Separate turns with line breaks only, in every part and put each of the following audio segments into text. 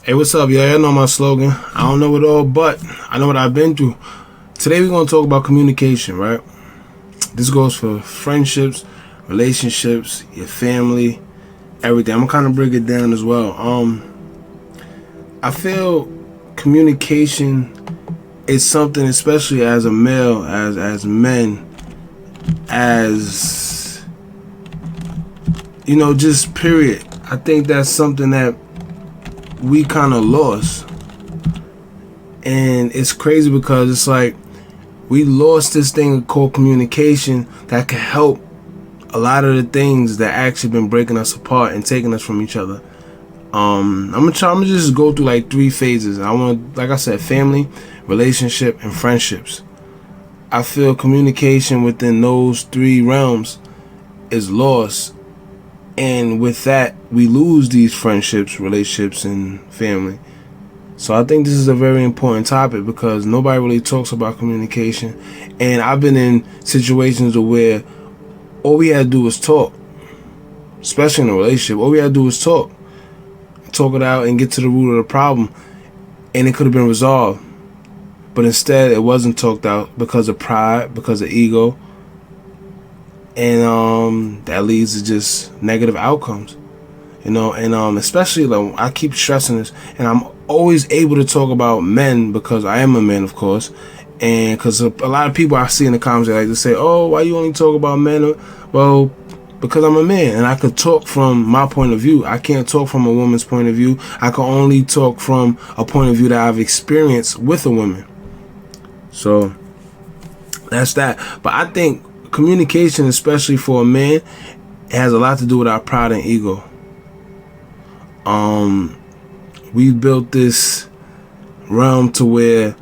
Hey, what's up, y'all? Y'all know my slogan. I don't know it all, but I know what I've been through. Today we're going to talk about communication, right? This goes for friendships, relationships, your family, everything. I'm going to kind of break it down as well. I feel communication is something, especially as a male, as men, as, just period. I think that's something that we kind of lost. And it's crazy because it's like we lost this thing called communication that could help a lot of the things that actually been breaking us apart and taking us from each other. I'm gonna just go through like 3 phases. I want, like I said, family, relationship, and friendships. I feel communication within those 3 realms is lost, and with that we lose these friendships, relationships, and family. So I think this is a very important topic because nobody really talks about communication. And I've been in situations where all we had to do was talk, especially in a relationship. All we had to do was talk it out and get to the root of the problem, and it could have been resolved. But instead it wasn't talked out because of pride, because of ego, and that leads to just negative outcomes. And especially, like, I keep stressing this, and I'm always able to talk about men because I am a man, of course, and because a lot of people I see in the comments, they like to say, oh, why you only talk about men? Well, because I'm a man and I could talk from my point of view. I can't talk from a woman's point of view. I can only talk from a point of view that I've experienced with a woman. So that's that. But I think communication, especially for a man, has a lot to do with our pride and ego. We built this realm to where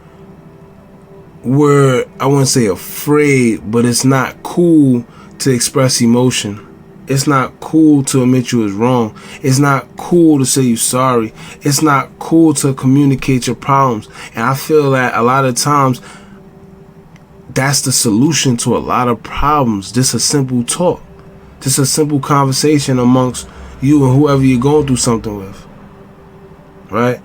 we're, I wouldn't say afraid, but it's not cool to express emotion. It's not cool to admit you was wrong. It's not cool to say you're sorry. It's not cool to communicate your problems. And I feel that a lot of times that's the solution to a lot of problems. Just a simple talk. Just a simple conversation amongst you and whoever you're going through something with, right?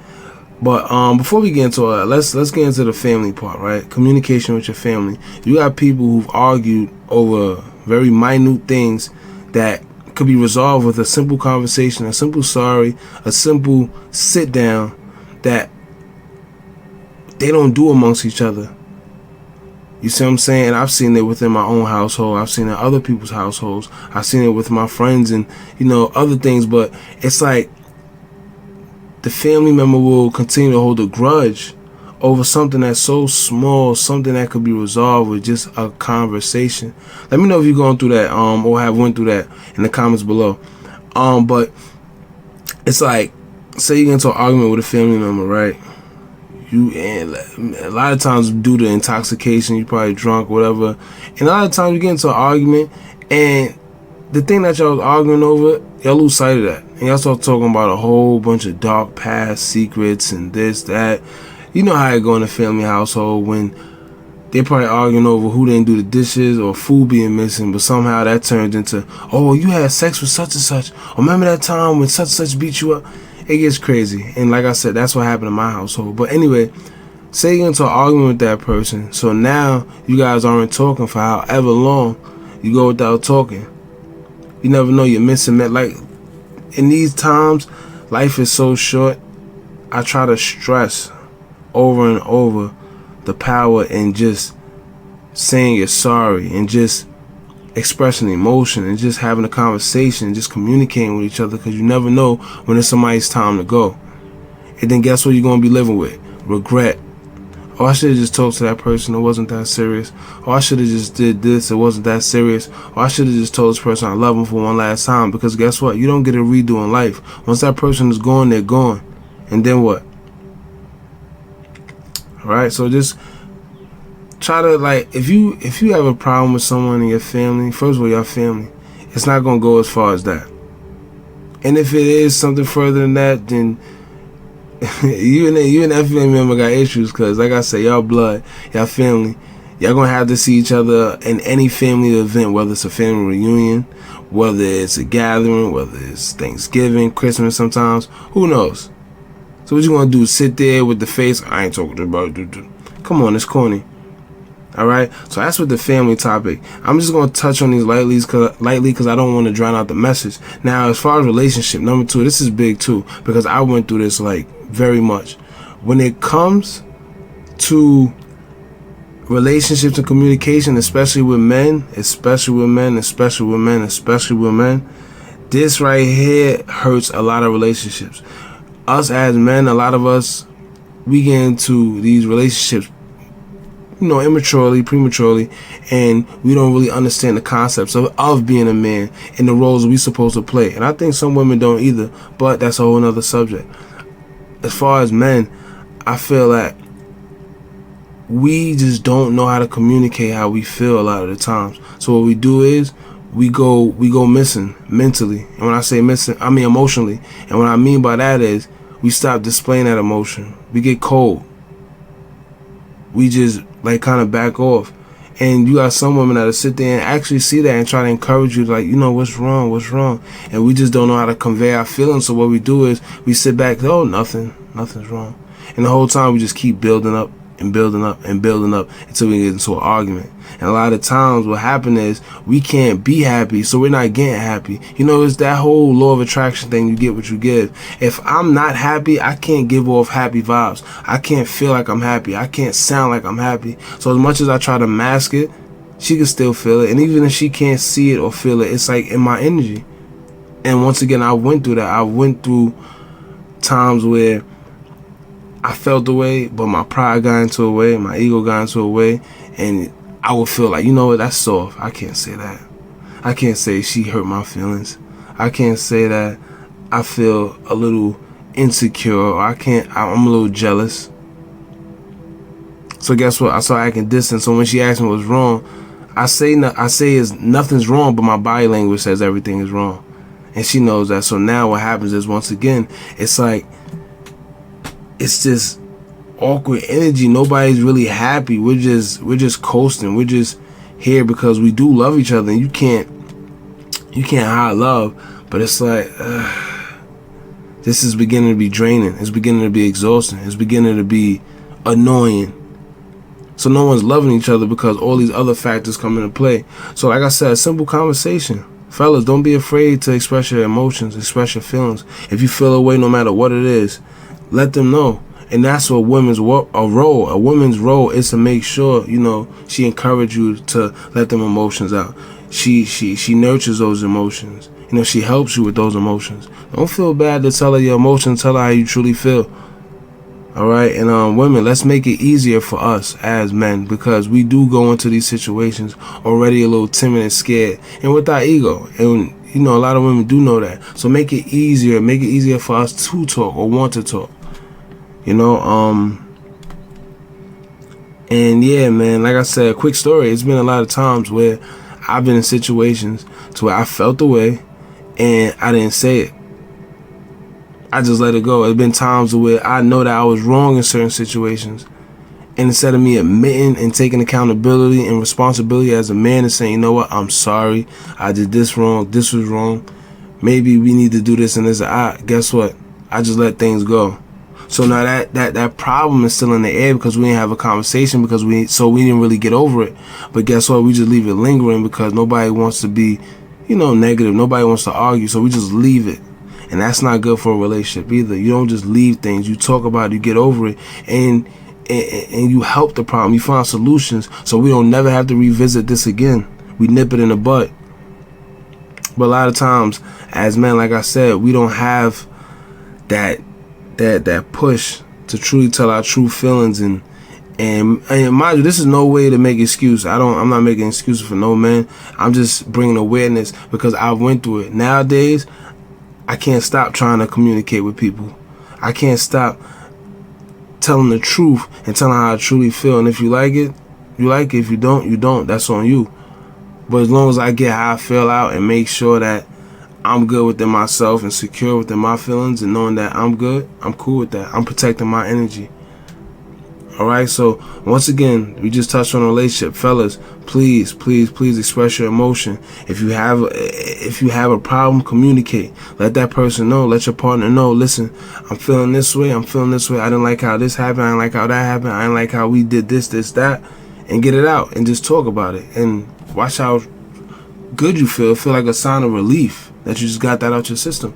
But before we get into all that, let's get into the family part, right? Communication with your family. You got people who've argued over very minute things that could be resolved with a simple conversation, a simple sorry, a simple sit down that they don't do amongst each other. You see what I'm saying? And I've seen it within my own household. I've seen it in other people's households. I've seen it with my friends and, other things. But it's like the family member will continue to hold a grudge over something that's so small, something that could be resolved with just a conversation. Let me know if you're going through that or have went through that in the comments below. But it's like, say you get into an argument with a family member, right? And a lot of times due to intoxication, you're probably drunk, whatever, and a lot of times you get into an argument and the thing that y'all was arguing over, y'all lose sight of that and y'all start talking about a whole bunch of dark past secrets and this, that. You know how it go in a family household when they're probably arguing over who didn't do the dishes or food being missing, but somehow that turns into, oh, you had sex with such and such, or remember that time when such and such beat you up. It gets crazy. And like I said, that's what happened in my household. But anyway, say you get into an argument with that person. So now you guys aren't talking for however long. You go without talking. You never know, you're missing that. Like, in these times, life is so short. I try to stress over and over the power in just saying you're sorry and just expressing emotion and just having a conversation and just communicating with each other, because you never know when it's somebody's time to go. And then guess what you're going to be living with? Regret. Oh, I should have just talked to that person, it wasn't that serious. Oh, I should have just did this, it wasn't that serious. Oh, I should have just told this person I love him for one last time. Because guess what? You don't get a redo in life. Once that person is gone, they're gone. And then what? Alright, so just try to, like, if you have a problem with someone in your family, first of all, your family, it's not gonna go as far as that. And if it is something further than that, then you and that family member got issues, because like I said, y'all blood, y'all family, y'all gonna have to see each other in any family event, whether it's a family reunion, whether it's a gathering, whether it's Thanksgiving, Christmas sometimes, who knows. So what you gonna do? Sit there with the face? I ain't talking about it. Come on, it's corny. All right. So that's with the family topic. I'm just gonna touch on these lightly because I don't want to drown out the message. Now, as far as relationship, number 2, this is big too because I went through this like very much. When it comes to relationships and communication, especially with men, this right here hurts a lot of relationships. Us as men, a lot of us, we get into these relationships, immaturely, prematurely, and we don't really understand the concepts of being a man and the roles we supposed to play. And I think some women don't either, but that's a whole nother subject. As far as men, I feel that we just don't know how to communicate how we feel a lot of the times. So what we do is we go missing mentally. And when I say missing, I mean emotionally. And what I mean by that is we stop displaying that emotion. We get cold. We just like kind of back off. And you got some women that'll sit there and actually see that and try to encourage you, like, what's wrong? And we just don't know how to convey our feelings. So what we do is we sit back, nothing's wrong. And the whole time we just keep building up and building up until we get into an argument. And a lot of times what happens is we can't be happy, so we're not getting happy. It's that whole law of attraction thing. You get what you give. If I'm not happy, I can't give off happy vibes. I can't feel like I'm happy. I can't sound like I'm happy. So as much as I try to mask it, she can still feel it. And even if she can't see it or feel it, it's like in my energy. And once again, I went through that. I went through times where I felt the way, but my pride got into a way, my ego got into a way, and I would feel like, that's soft. I can't say that. I can't say she hurt my feelings. I can't say that I feel a little insecure, or I'm a little jealous. So guess what? I started acting distant. So when she asked me what's wrong, I say is nothing's wrong, but my body language says everything is wrong. And she knows that. So now what happens is, once again, it's like, it's just awkward energy. Nobody's really happy. We're just coasting. We're just here because we do love each other, and you can't hide love. But it's like this is beginning to be draining. It's beginning to be exhausting. It's beginning to be annoying. So no one's loving each other because all these other factors come into play. So like I said, a simple conversation. Fellas, don't be afraid to express your emotions, express your feelings. If you feel a way, no matter what it is, let them know. And that's what a woman's role is, to make sure, she encourages you to let them emotions out. She nurtures those emotions. She helps you with those emotions. Don't feel bad to tell her your emotions. Tell her how you truly feel. All right. And women, let's make it easier for us as men, because we do go into these situations already a little timid and scared, and with our ego. And a lot of women do know that. So make it easier. Make it easier for us to talk or want to talk. And yeah, man, like I said, a quick story. It's been a lot of times where I've been in situations to where I felt the way and I didn't say it. I just let it go. There's been times where I know that I was wrong in certain situations, and instead of me admitting and taking accountability and responsibility as a man and saying, I'm sorry, I did this wrong, this was wrong, maybe we need to do this and this, guess what? I just let things go. So now that problem is still in the air because we didn't have a conversation, because we didn't really get over it. But guess what? We just leave it lingering because nobody wants to be, negative. Nobody wants to argue. So we just leave it. And that's not good for a relationship either. You don't just leave things. You talk about it, you get over it, and you help the problem. You find solutions so we don't never have to revisit this again. We nip it in the bud. But a lot of times as men, like I said, we don't have that push to truly tell our true feelings, and mind you, this is no way to make excuse. I'm not making excuses for no man. I'm just bringing awareness because I went through it. Nowadays, I can't stop trying to communicate with people. I can't stop telling the truth and telling how I truly feel. And if you like it, you like it. If you don't, you don't. That's on you. But as long as I get how I feel out and make sure that I'm good within myself and secure within my feelings and knowing that I'm good, I'm cool with that. I'm protecting my energy. All right, so once again, we just touched on a relationship, fellas. Please, please, please express your emotion. If you have a problem, communicate. Let that person know. Let your partner know. Listen, I'm feeling this way. I'm feeling this way. I didn't like how this happened. I didn't like how that happened. I didn't like how we did this, that, and get it out and just talk about it and watch how good you feel. Feel like a sign of relief that you just got that out your system.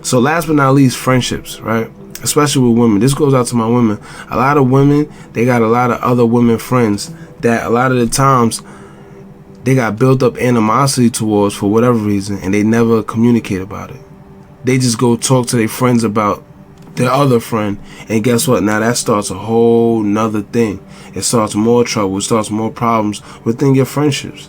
So last but not least, friendships, right? Especially with women. This goes out to my women. A lot of women, they got a lot of other women friends that a lot of the times they got built up animosity towards for whatever reason, and they never communicate about it. They just go talk to their friends about their other friend, and guess what? Now that starts a whole nother thing. It starts more trouble. It starts more problems within your friendships.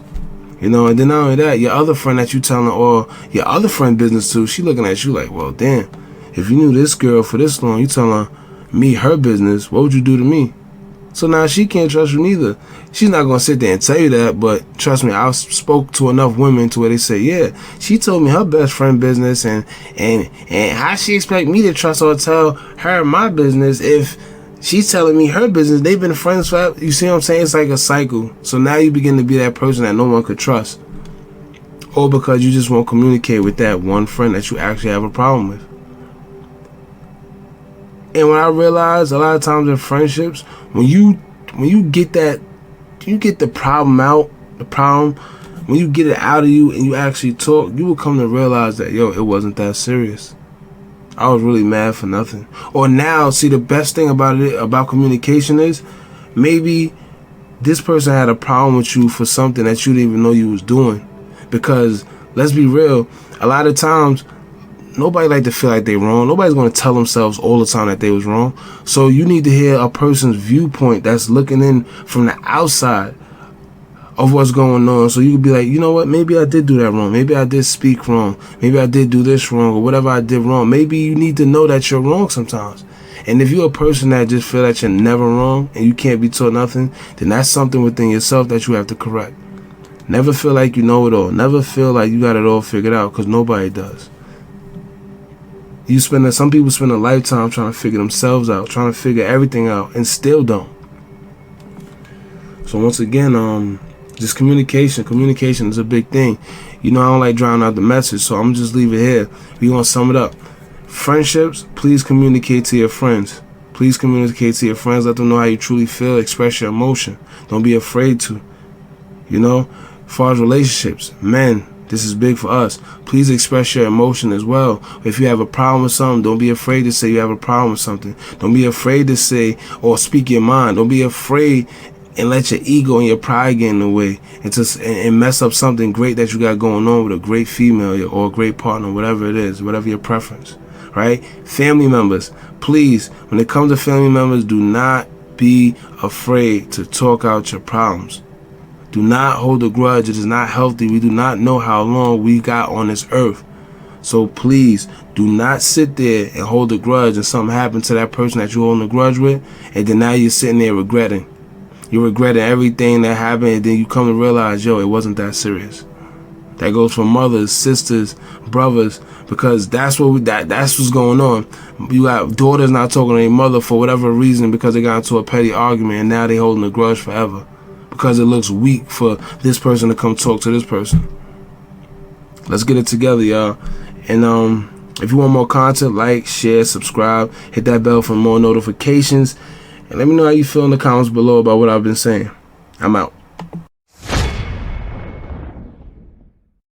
You know, and then not only that, your other friend that you telling, or your other friend business to, she looking at you like, well, damn. If you knew this girl for this long, you telling me her business, what would you do to me? So now she can't trust you neither. She's not going to sit there and tell you that, but trust me, I've spoke to enough women to where they say, yeah, she told me her best friend business, and how she expect me to trust or tell her my business if she's telling me her business? They've been friends forever. You see what I'm saying? It's like a cycle. So now you begin to be that person that no one could trust. Or because you just won't communicate with that one friend that you actually have a problem with. And when I realized a lot of times in friendships, when you get that, you get the problem out, when you get it out of you and you actually talk, you will come to realize that, yo, it wasn't that serious. I was really mad for nothing. Or now, see, the best thing about communication is maybe this person had a problem with you for something that you didn't even know you was doing. Because let's be real, a lot of times nobody like to feel like they wrong. Nobody's going to tell themselves all the time that they was wrong. So you need to hear a person's viewpoint that's looking in from the outside of what's going on. So you could be like, you know what? Maybe I did do that wrong. Maybe I did speak wrong. Maybe I did do this wrong, or whatever I did wrong. Maybe you need to know that you're wrong sometimes. And if you're a person that just feel that you're never wrong and you can't be taught nothing, then that's something within yourself that you have to correct. Never feel like you know it all. Never feel like you got it all figured out, because nobody does. Some people spend a lifetime trying to figure themselves out, trying to figure everything out, and still don't. So once again, just communication. Communication is a big thing. You know, I don't like drowning out the message, so I'm just leave it here. We're going to sum it up. Friendships, please communicate to your friends. Please communicate to your friends. Let them know how you truly feel. Express your emotion. Don't be afraid to. You know, as far as relationships, men, this is big for us. Please express your emotion as well. If you have a problem with something, don't be afraid to say you have a problem with something. Don't be afraid to say or speak your mind. Don't be afraid and let your ego and your pride get in the way and mess up something great that you got going on with a great female or a great partner, whatever it is, whatever your preference, right? Family members, please, when it comes to family members, do not be afraid to talk out your problems. Do not hold a grudge. It is not healthy. We do not know how long we got on this earth. So please do not sit there and hold a grudge and something happened to that person that you're holding a grudge with, and then now you're sitting there regretting. You're regretting everything that happened, and then you come to realize, yo, it wasn't that serious. That goes for mothers, sisters, brothers, because that's what's going on. You got daughters not talking to their mother for whatever reason because they got into a petty argument, and now they holding a grudge forever. Because it looks weak for this person to come talk to this person. Let's get it together, y'all. And if you want more content, like, share, subscribe, hit that bell for more notifications, and let me know how you feel in the comments below about what I've been saying. I'm out.